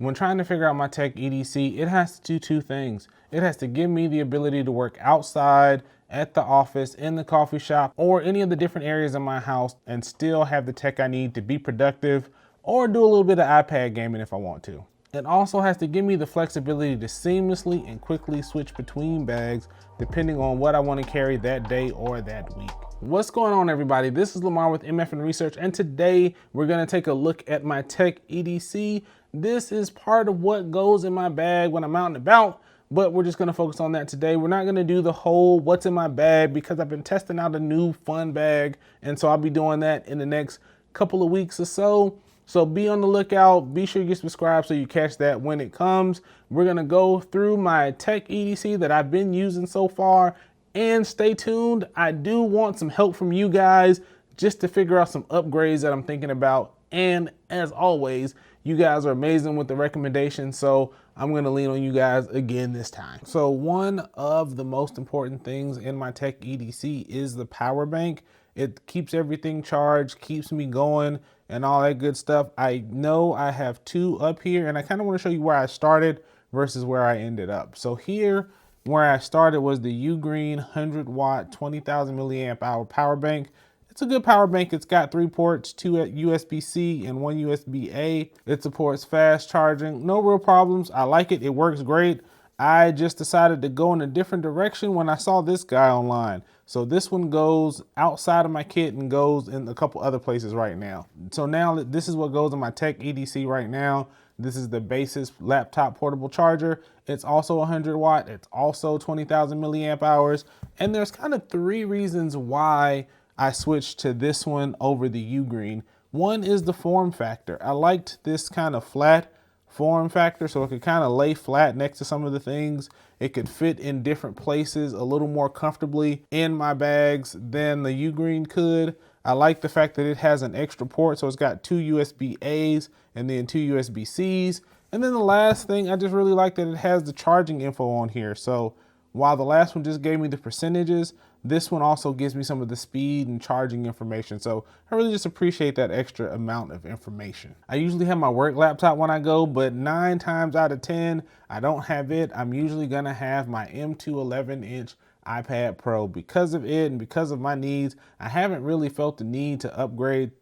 When trying to figure out my Tech EDC, it has to do two things. It has to give me the ability to work outside, at the office, in the coffee shop, or any of the different areas in my house and still have the tech I need to be productive or do a little bit of iPad gaming if I want to. It also has to give me the flexibility to seamlessly and quickly switch between bags depending on what I want to carry that day or that week. What's going on, everybody? This is Lamar with MF and Research, and today we're going to take a look at my Tech EDC. This is part of what goes in my bag when I'm out and about, but we're just going to focus on that today. We're not going to do the whole what's in my bag because I've been testing out a new fun bag, and so I'll be doing that in the next couple of weeks or so. So be on the lookout. Be sure you get subscribed so you catch that when it comes. We're going to go through my Tech EDC that I've been using so far, and stay tuned. I do want some help from you guys just to figure out some upgrades that I'm thinking about. And as always, you guys are amazing with the recommendations, so I'm going to lean on you guys again this time. So one of the most important things in my Tech EDC is the power bank. It keeps everything charged, keeps me going, and all that good stuff. I know I have two up here, and I kind of want to show you where I started versus where I ended up. So here, where I started was the Ugreen 100 watt, 20,000 milliamp hour power bank. It's a good power bank. It's got 3 ports, 2 USB-C and 1 USB-A. It supports fast charging, no real problems. I like it, it works great. I just decided to go in a different direction when I saw this guy online. So this one goes outside of my kit and goes in a couple other places right now. So now this is what goes in my Tech EDC right now. This is the Basis laptop portable charger. It's also 100 watt. It's also 20,000 milliamp hours. And there's kind of 3 reasons why I switched to this one over the Ugreen. One is the form factor. I liked this kind of flat form factor, so it could kind of lay flat next to some of the things. It could fit in different places a little more comfortably in my bags than the Ugreen could. I like the fact that it has an extra port, so it's got 2 USB-As and then 2 USB-Cs. And then the last thing, I just really like that it has the charging info on here. So while the last one just gave me the percentages, this one also gives me some of the speed and charging information. So I really just appreciate that extra amount of information. I usually have my work laptop when I go, but 9 times out of 10, I don't have it. I'm usually gonna have my M2 11-inch iPad Pro. Because of it and because of my needs, I haven't really felt the need to upgrade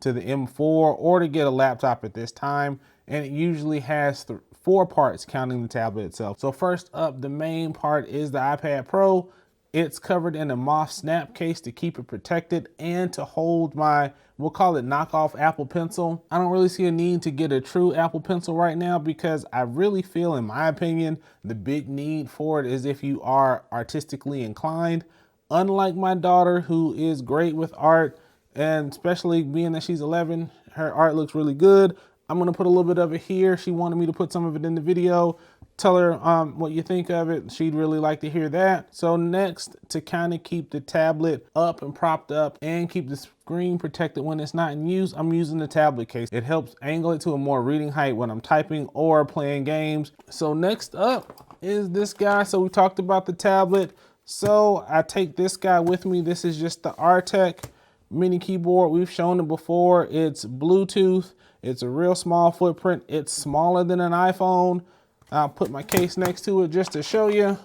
to the M4 or to get a laptop at this time. And it usually has 4 parts counting the tablet itself. So first up, the main part is the iPad Pro. It's covered in a moth snap case to keep it protected and to hold my, we'll call it knockoff Apple Pencil. I don't really see a need to get a true Apple Pencil right now because I really feel, in my opinion, the big need for it is if you are artistically inclined. Unlike my daughter, who is great with art, and especially being that she's 11, her art looks really good. I'm gonna put a little bit of it here. She wanted me to put some of it in the video. Tell her what you think of it. She'd really like to hear that. So next, to kind of keep the tablet up and propped up and keep the screen protected when it's not in use, I'm using the tablet case. It helps angle it to a more reading height when I'm typing or playing games. So next up is this guy. So we talked about the tablet. So I take this guy with me. This is just the Artec mini keyboard. We've shown it before. It's Bluetooth. It's a real small footprint. It's smaller than an iPhone. I'll put my case next to it just to show you.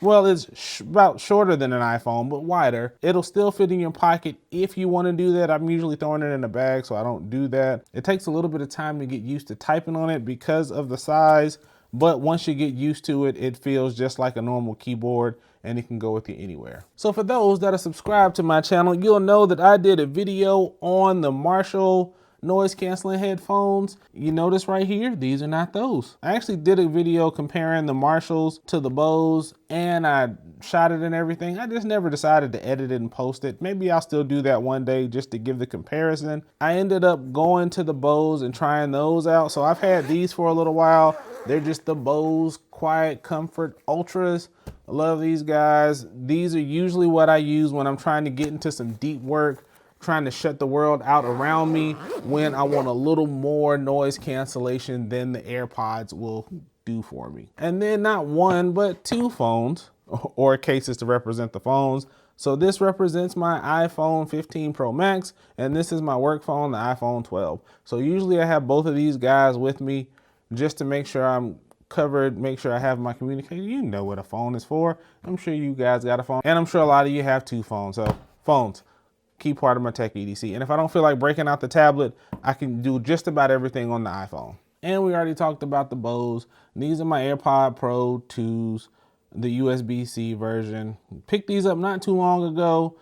Well, it's about shorter than an iPhone, but wider. It'll still fit in your pocket if you want to do that. I'm usually throwing it in a bag, so I don't do that. It takes a little bit of time to get used to typing on it because of the size, but once you get used to it, it feels just like a normal keyboard and it can go with you anywhere. So for those that are subscribed to my channel, you'll know that I did a video on the Marshall noise canceling headphones. You notice right here, these are not those. I actually did a video comparing the Marshalls to the Bose, and I shot it and everything. I just never decided to edit it and post it. Maybe I'll still do that one day just to give the comparison. I ended up going to the Bose and trying those out. So I've had these for a little while. They're just the Bose Quiet Comfort Ultras. I love these guys. These are usually what I use when I'm trying to get into some deep work, trying to shut the world out around me when I want a little more noise cancellation than the AirPods will do for me. And then not 1, but 2 phones or cases to represent the phones. So this represents my iPhone 15 Pro Max, and this is my work phone, the iPhone 12. So usually I have both of these guys with me just to make sure I'm covered, make sure I have my communication. You know what a phone is for. I'm sure you guys got a phone, and I'm sure a lot of you have 2 phones. So phones, key part of my Tech EDC. And if I don't feel like breaking out the tablet, I can do just about everything on the iPhone. And we already talked about the Bose. These are my AirPod Pro 2s, the USB-C version. Picked these up not too long ago.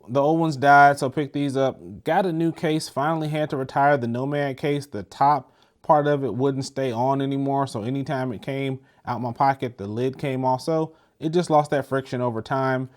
The old ones died, so picked these up. Got a new case, finally had to retire the Nomad case. The top part of it wouldn't stay on anymore, so anytime it came out my pocket, the lid came off. So it just lost that friction over time.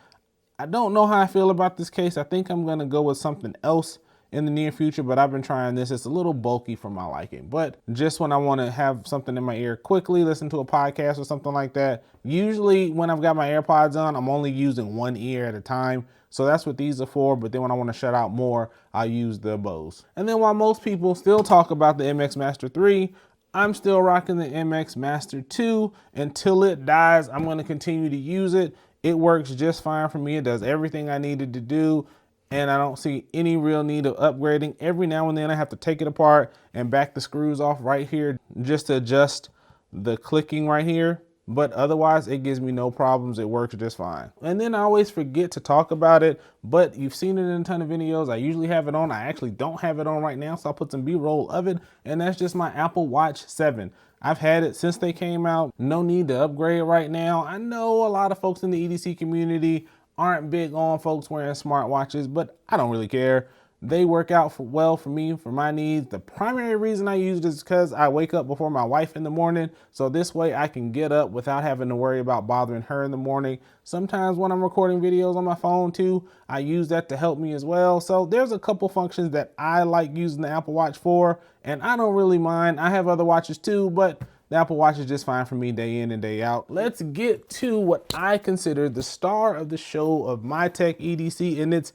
I don't know how I feel about this case. I think I'm gonna go with something else in the near future, but I've been trying this. It's a little bulky for my liking, but just when I wanna have something in my ear quickly, listen to a podcast or something like that. Usually when I've got my AirPods on, I'm only using one ear at a time. So that's what these are for, but then when I wanna shut out more, I use the Bose. And then while most people still talk about the MX Master 3, I'm still rocking the MX Master 2. Until it dies, I'm gonna continue to use it. It works just fine for me. It does everything I needed to do, and I don't see any real need of upgrading. Every now and then I have to take it apart and back the screws off right here just to adjust the clicking right here. But otherwise, it gives me no problems. It works just fine. And then I always forget to talk about it, but you've seen it in a ton of videos. I usually have it on. I actually don't have it on right now, so I'll put some B-roll of it, and that's just my Apple Watch 7. I've had it since they came out. No need to upgrade right now. I know a lot of folks in the EDC community aren't big on folks wearing smartwatches, but I don't really care. They work out well for me, for my needs. The primary reason I use it is because I wake up before my wife in the morning. So this way I can get up without having to worry about bothering her in the morning. Sometimes when I'm recording videos on my phone too, I use that to help me as well. So there's a couple functions that I like using the Apple Watch for, and I don't really mind. I have other watches too, but the Apple Watch is just fine for me day in and day out. Let's get to what I consider the star of the show of my Tech EDC, and it's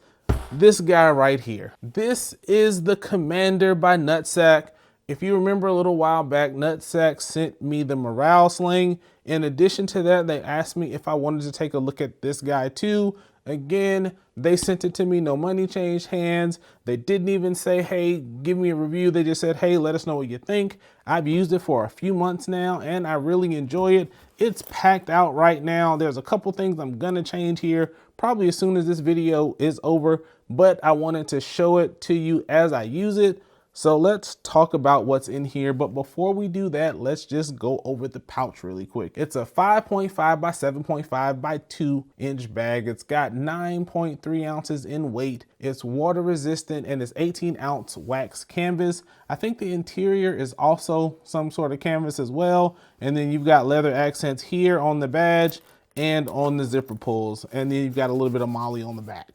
this guy right here. This is the Commander by Nutsack. If you remember a little while back, Nutsack sent me the Morale Sling. In addition to that, they asked me if I wanted to take a look at this guy too. Again, they sent it to me, no money changed hands. They didn't even say, hey, give me a review. They just said, hey, let us know what you think. I've used it for a few months now and I really enjoy it. It's packed out right now. There's a couple things I'm gonna change here, probably as soon as this video is over, but I wanted to show it to you as I use it. So let's talk about what's in here. But before we do that, let's just go over the pouch really quick. It's a 5.5 by 7.5 by 2 inch bag. It's got 9.3 ounces in weight. It's water resistant and it's 18-ounce wax canvas. I think the interior is also some sort of canvas as well. And then you've got leather accents here on the badge and on the zipper pulls. And then you've got a little bit of moly on the back.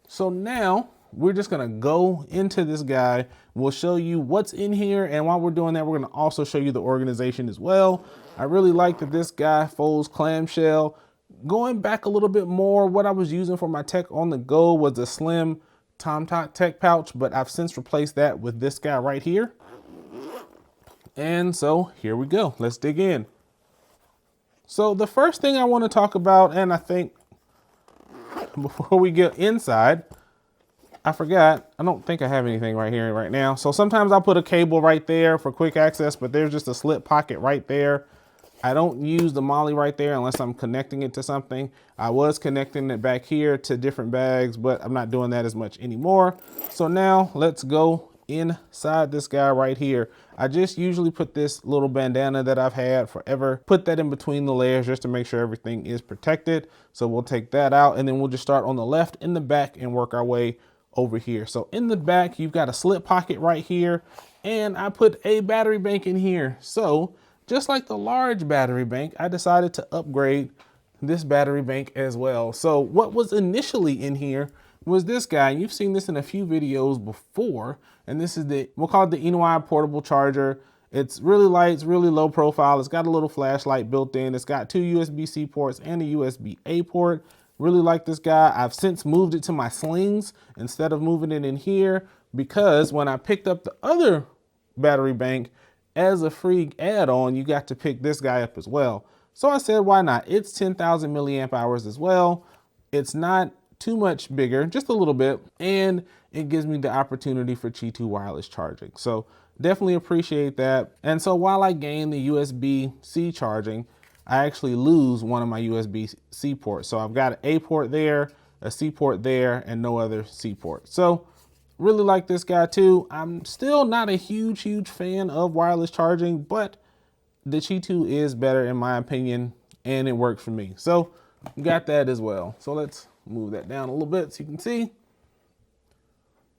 So now we're just gonna go into this guy. We'll show you what's in here, and while we're doing that, we're gonna also show you the organization as well. I really like that this guy folds clamshell. Going back a little bit more, what I was using for my Tech on the go was a slim Tomtoc Tech pouch, but I've since replaced that with this guy right here. And so here we go, let's dig in. So the first thing I wanna talk about, and I think before we get inside, I forgot, I don't think I have anything right here right now. So sometimes I'll put a cable right there for quick access, but there's just a slip pocket right there. I don't use the moly right there unless I'm connecting it to something. I was connecting it back here to different bags, but I'm not doing that as much anymore. So now let's go inside this guy right here. I just usually put this little bandana that I've had forever, put that in between the layers just to make sure everything is protected. So we'll take that out and then we'll just start on the left in the back and work our way over here. So in the back, you've got a slip pocket right here, and I put a battery bank in here. So just like the large battery bank, I decided to upgrade this battery bank as well. So what was initially in here was this guy. You've seen this in a few videos before, and this is we'll call it the Enoi portable charger. It's really light, it's really low profile. It's got a little flashlight built in. It's got 2 USB-C ports and a USB-A port. Really like this guy. I've since moved it to my slings instead of moving it in here, because when I picked up the other battery bank as a free add-on, you got to pick this guy up as well. So I said, why not? It's 10,000 milliamp hours as well. It's not too much bigger, just a little bit, and it gives me the opportunity for Qi2 wireless charging. So definitely appreciate that. And so while I gain the USB-C charging, I actually lose one of my USB-C ports. So I've got an A port there, a C port there, and no other C port. So really like this guy too. I'm still not a huge fan of wireless charging, but the Qi 2 is better in my opinion, and it works for me. So got that as well. So let's move that down a little bit so you can see.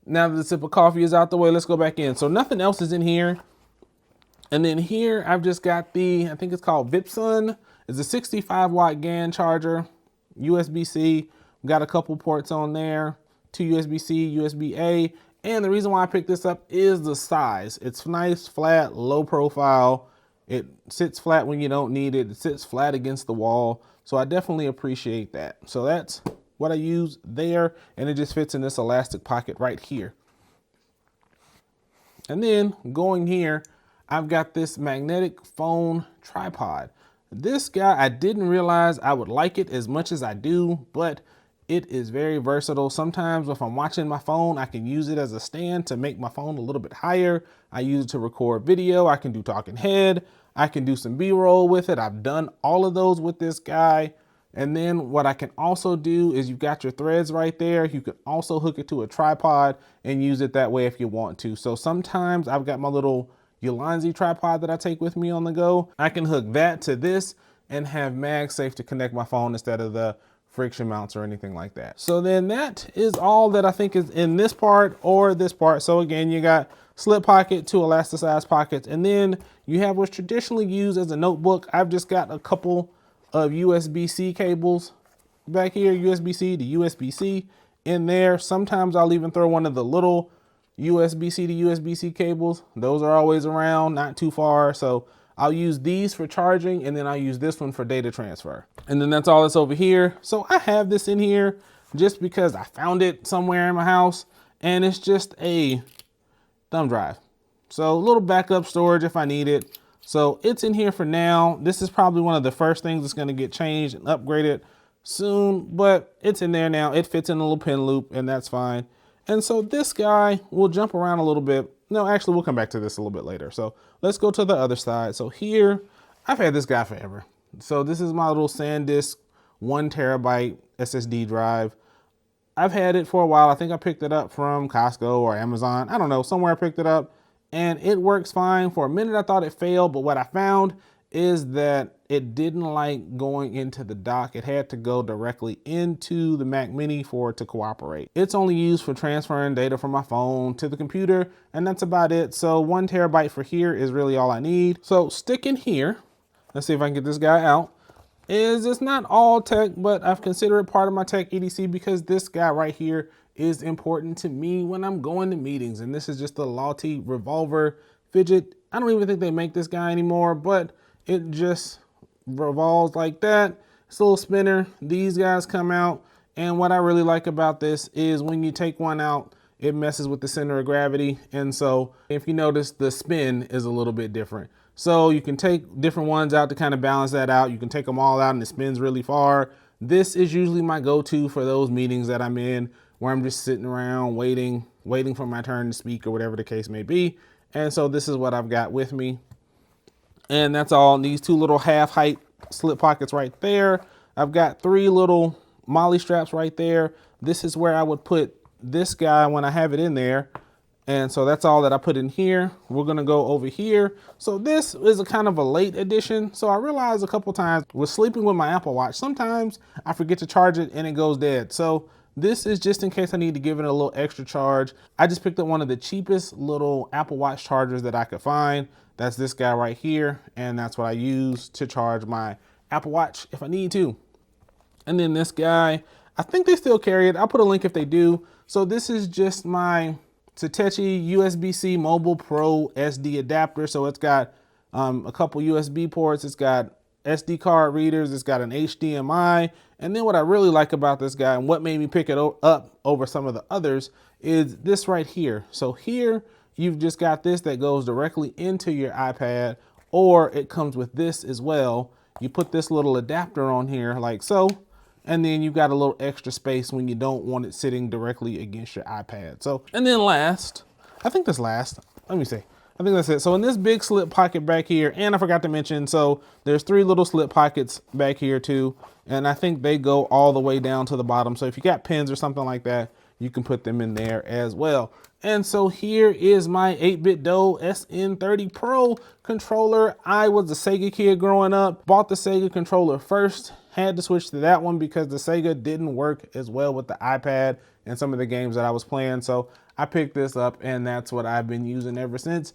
Now that the sip of coffee is out the way, let's go back in. So nothing else is in here. And then here I've just got the, I think it's called Vipsun. It's a 65 watt GAN charger, USB-C. Got a couple ports on there, 2 USB-C, USB-A. And the reason why I picked this up is the size. It's nice, flat, low profile. It sits flat when you don't need it. It sits flat against the wall. So I definitely appreciate that. So that's what I use there. And it just fits in this elastic pocket right here. And then going here, I've got this magnetic phone tripod. This guy, I didn't realize I would like it as much as I do, but it is very versatile. Sometimes if I'm watching my phone, I can use it as a stand to make my phone a little bit higher. I use it to record video. I can do talking head. I can do some B-roll with it. I've done all of those with this guy. And then what I can also do is you've got your threads right there. You can also hook it to a tripod and use it that way if you want to. So sometimes I've got my little Ulanzi tripod that I take with me on the go. I can hook that to this and have MagSafe to connect my phone instead of the friction mounts or anything like that. So then that is all that I think is in this part or this part. So again, you got slip pocket, 2 elasticized pockets, and then you have what's traditionally used as a notebook. I've just got a couple of USB-C cables back here, USB-C to USB-C in there. Sometimes I'll even throw one of the little USB-C to USB-C cables. Those are always around, not too far. So I'll use these for charging, and then I'll use this one for data transfer. And then that's all that's over here. So I have this in here just because I found it somewhere in my house, and it's just a thumb drive. So a little backup storage if I need it. So it's in here for now. This is probably one of the first things that's gonna get changed and upgraded soon, but it's in there now. It fits in a little pin loop, and that's fine. And so this guy will jump around a little bit. No, actually, we'll come back to this a little bit later. So let's go to the other side. So here, I've had this guy forever. So this is my little SanDisk 1 terabyte SSD drive. I've had it for a while. I think I picked it up from Costco or Amazon. I don't know, somewhere I picked it up, and it works fine. For a minute, I thought it failed, but what I found is that it didn't like going into the dock. It had to go directly into the Mac Mini for it to cooperate. It's only used for transferring data from my phone to the computer, and that's about it. So 1 terabyte for here is really all I need. So sticking here, let's see if I can get this guy out, is it's not all tech, but I've considered it part of my Tech EDC because this guy right here is important to me when I'm going to meetings. And this is just the Lottie revolver fidget. I don't even think they make this guy anymore, but it just revolves like that. It's a little spinner. These guys come out. And what I really like about this is when you take one out, it messes with the center of gravity. And so if you notice, the spin is a little bit different. So you can take different ones out to kind of balance that out. You can take them all out and it spins really far. This is usually my go-to for those meetings that I'm in where I'm just sitting around waiting for my turn to speak or whatever the case may be. And so this is what I've got with me. And that's all. These 2 little half height slip pockets right there. I've got 3 little molly straps right there. This is where I would put this guy when I have it in there. And so that's all that I put in here. We're gonna go over here. So this is a kind of a late addition. So I realized a couple times with sleeping with my Apple Watch, sometimes I forget to charge it and it goes dead. So this is just in case I need to give it a little extra charge. I just picked up one of the cheapest little Apple Watch chargers that I could find. That's this guy right here. And that's what I use to charge my Apple Watch if I need to. And then this guy, I think they still carry it. I'll put a link if they do. So this is just my Satechi USB-C Mobile Pro SD adapter. So it's got a couple USB ports. It's got SD card readers. It's got an HDMI. And then what I really like about this guy and what made me pick it up over some of the others is this right here. So here you've just got this that goes directly into your iPad, or it comes with this as well. You put this little adapter on here like so, and then you've got a little extra space when you don't want it sitting directly against your iPad. So, and then last, I think this last, let me see. I think that's it. So in this big slip pocket back here, and I forgot to mention, so there's 3 little slip pockets back here too. And I think they go all the way down to the bottom. So if you got pins or something like that, you can put them in there as well. And so here is my 8BitDo SN30 Pro controller. I was a Sega kid growing up, bought the Sega controller first, had to switch to that one because the Sega didn't work as well with the iPad and some of the games that I was playing. So I picked this up and that's what I've been using ever since.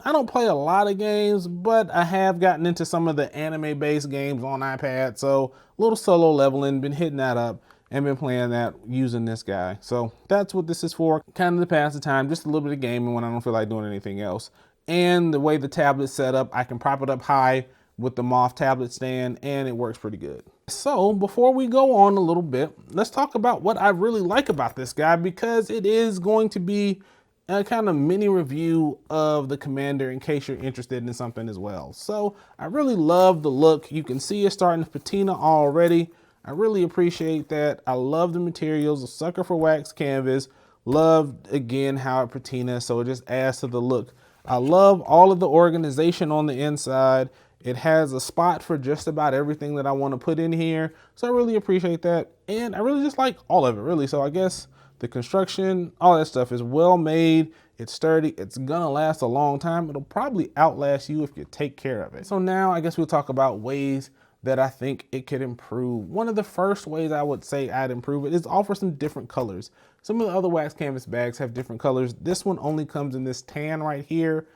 I don't play a lot of games, but I have gotten into some of the anime-based games on iPad. So a little solo leveling, been hitting that up and been playing that using this guy. So that's what this is for, kind of to pass the time, just a little bit of gaming when I don't feel like doing anything else. And the way the tablet's set up, I can prop it up high with the Moth tablet stand and it works pretty good. So before we go on a little bit, let's talk about what I really like about this guy, because it is going to be a kind of mini review of the Commander in case you're interested in something as well. So I really love the look. You can see it starting to patina already. I really appreciate that. I love the materials, a sucker for wax canvas. Love, again, how it patinas, so it just adds to the look. I love all of the organization on the inside. It has a spot for just about everything that I want to put in here. So I really appreciate that. And I really just like all of it, really. So I guess the construction, all that stuff is well made. It's sturdy. It's gonna last a long time. It'll probably outlast you if you take care of it. So now I guess we'll talk about ways that I think it could improve. One of the first ways I would say I'd improve it is offer some different colors. Some of the other wax canvas bags have different colors. This one only comes in this tan right here.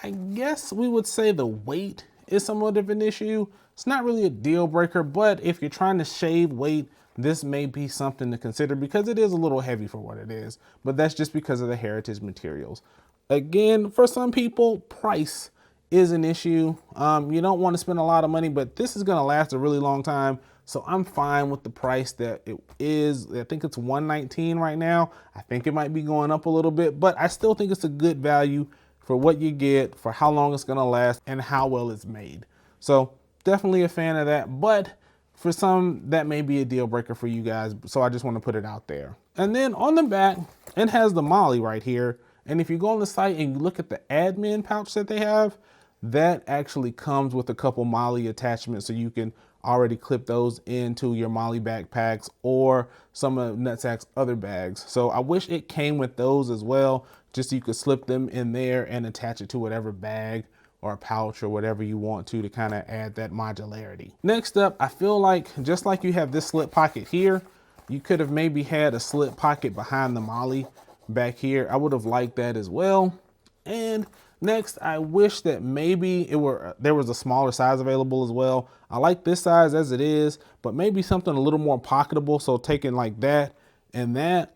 I guess we would say the weight is somewhat of an issue. It's not really a deal breaker, but if you're trying to shave weight, this may be something to consider because it is a little heavy for what it is, but that's just because of the heritage materials. Again, for some people, price is an issue. You don't want to spend a lot of money, but this is going to last a really long time. So I'm fine with the price that it is. I think it's $119 right now. I think it might be going up a little bit, but I still think it's a good value for what you get, for how long it's going to last, and how well it's made. So definitely a fan of that, but for some, that may be a deal breaker for you guys. So I just want to put it out there. And then on the back, it has the MOLLE right here. And if you go on the site and you look at the admin pouch that they have, that actually comes with a couple MOLLE attachments, so you can already clip those into your MOLLE backpacks or some of Nutsack's other bags. So I wish it came with those as well, just so you could slip them in there and attach it to whatever bag or pouch or whatever you want to kind of add that modularity. Next up, I feel like just like you have this slip pocket here, you could have maybe had a slip pocket behind the MOLLE back here. I would have liked that as well. And next, I wish that maybe there was a smaller size available as well. I like this size as it is, but maybe something a little more pocketable. So taking like that and that,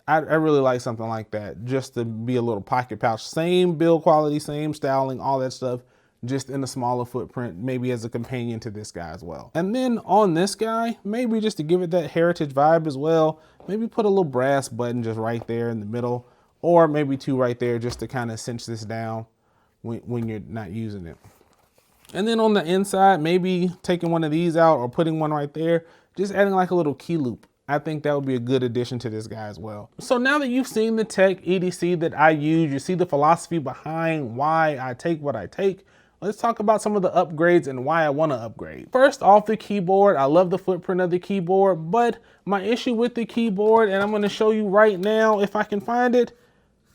I really like something like that, just to be a little pocket pouch. Same build quality, same styling, all that stuff, just in a smaller footprint, maybe as a companion to this guy as well. And then on this guy, maybe just to give it that heritage vibe as well, maybe put a little brass button just right there in the middle, or maybe 2 right there just to kind of cinch this down when you're not using it. And then on the inside, maybe taking one of these out or putting one right there, just adding like a little key loop. I think that would be a good addition to this guy as well. So now that you've seen the Tech EDC that I use, you see the philosophy behind why I take what I take, let's talk about some of the upgrades and why I want to upgrade. First off, the keyboard. I love the footprint of the keyboard, but my issue with the keyboard, and I'm going to show you right now if I can find it,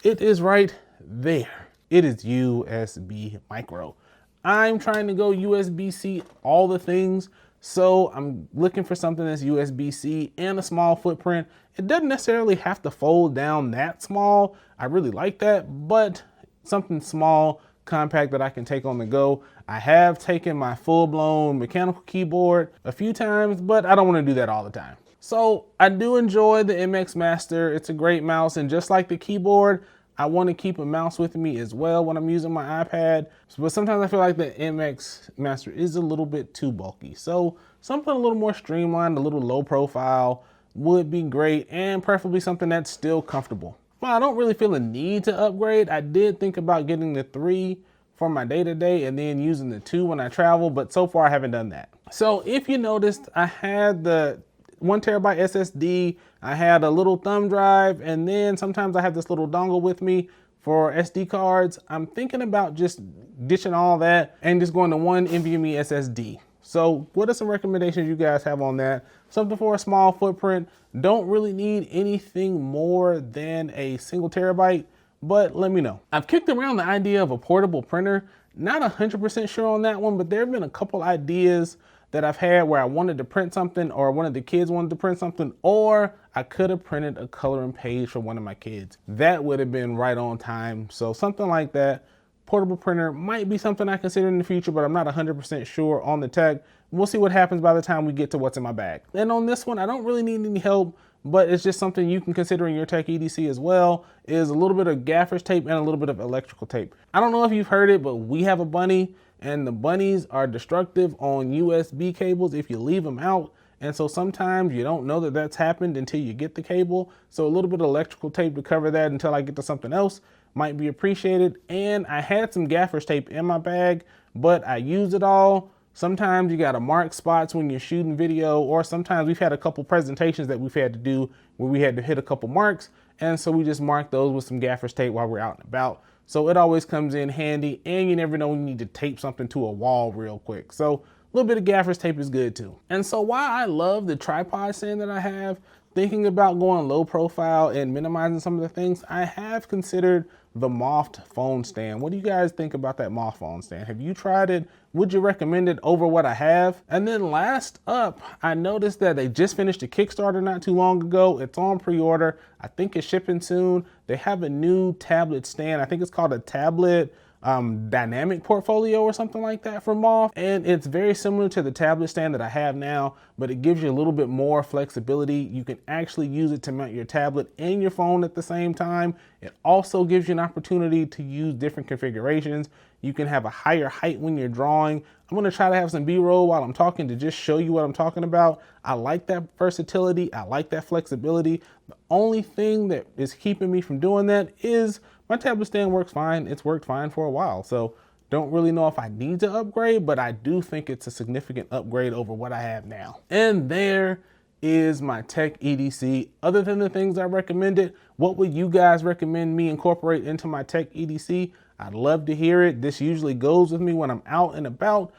it is right there. It is USB micro. I'm trying to go USB-C all the things, so I'm looking for something that's USB-C and a small footprint. It doesn't necessarily have to fold down that small. I really like that, but something small, compact that I can take on the go. I have taken my full-blown mechanical keyboard a few times, but I don't want to do that all the time. So I do enjoy the MX Master. It's a great mouse, and just like the keyboard, I want to keep a mouse with me as well when I'm using my iPad, but sometimes I feel like the MX Master is a little bit too bulky. So something a little more streamlined, a little low profile would be great, and preferably something that's still comfortable. Well, I don't really feel a need to upgrade. I did think about getting the 3 for my day-to-day and then using the 2 when I travel, but so far I haven't done that. So if you noticed, I had the 1TB SSD, I had a little thumb drive, and then sometimes I have this little dongle with me For SD cards, I'm thinking about just ditching all that and just going to one NVMe SSD. So what are some recommendations you guys have on that? Something for a small footprint. Don't really need anything more than a single terabyte, but let me know. I've kicked around the idea of a portable printer. Not 100% sure on that one, but there have been a couple ideas that I've had where I wanted to print something, or one of the kids wanted to print something, or I could have printed a coloring page for one of my kids. That would have been right on time. So something like that. Portable printer might be something I consider in the future, but I'm not 100% sure on the tech. We'll see what happens by the time we get to what's in my bag. And on this one, I don't really need any help, but it's just something you can consider in your Tech EDC as well, is a little bit of gaffer's tape and a little bit of electrical tape. I don't know if you've heard it, but we have a bunny, and the bunnies are destructive on USB cables if you leave them out. And so sometimes you don't know that that's happened until you get the cable. So a little bit of electrical tape to cover that until I get to something else might be appreciated. And I had some gaffer's tape in my bag, but I used it all. Sometimes you gotta mark spots when you're shooting video, or sometimes we've had a couple presentations that we've had to do where we had to hit a couple marks. And so we just mark those with some gaffer's tape while we're out and about. So it always comes in handy, and you never know when you need to tape something to a wall real quick. So a little bit of gaffer's tape is good too. And so while I love the tripod stand that I have, thinking about going low profile and minimizing some of the things, I have considered the Moft phone stand. What do you guys think about that Moft phone stand? Have you tried it? Would you recommend it over what I have? And then last up, I noticed that they just finished a Kickstarter not too long ago. It's on pre-order. I think it's shipping soon. They have a new tablet stand. I think it's called a tablet dynamic portfolio or something like that from Moth, and it's very similar to the tablet stand that I have now, but it gives you a little bit more flexibility. You can actually use it to mount your tablet and your phone at the same time. It also gives you an opportunity to use different configurations. You can have a higher height when you're drawing. I'm gonna try to have some B-roll while I'm talking to just show you what I'm talking about. I like that versatility. I like that flexibility. The only thing that is keeping me from doing that is my tablet stand works fine. It's worked fine for a while. So don't really know if I need to upgrade, but I do think it's a significant upgrade over what I have now. And there is my Tech EDC. Other than the things I recommended, what would you guys recommend me incorporate into my Tech EDC? I'd love to hear it. This usually goes with me when I'm out and about,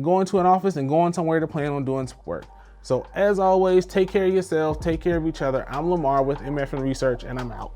going to an office and going somewhere to plan on doing some work. So as always, take care of yourself, take care of each other. I'm Lamar with MF and Research, and I'm out.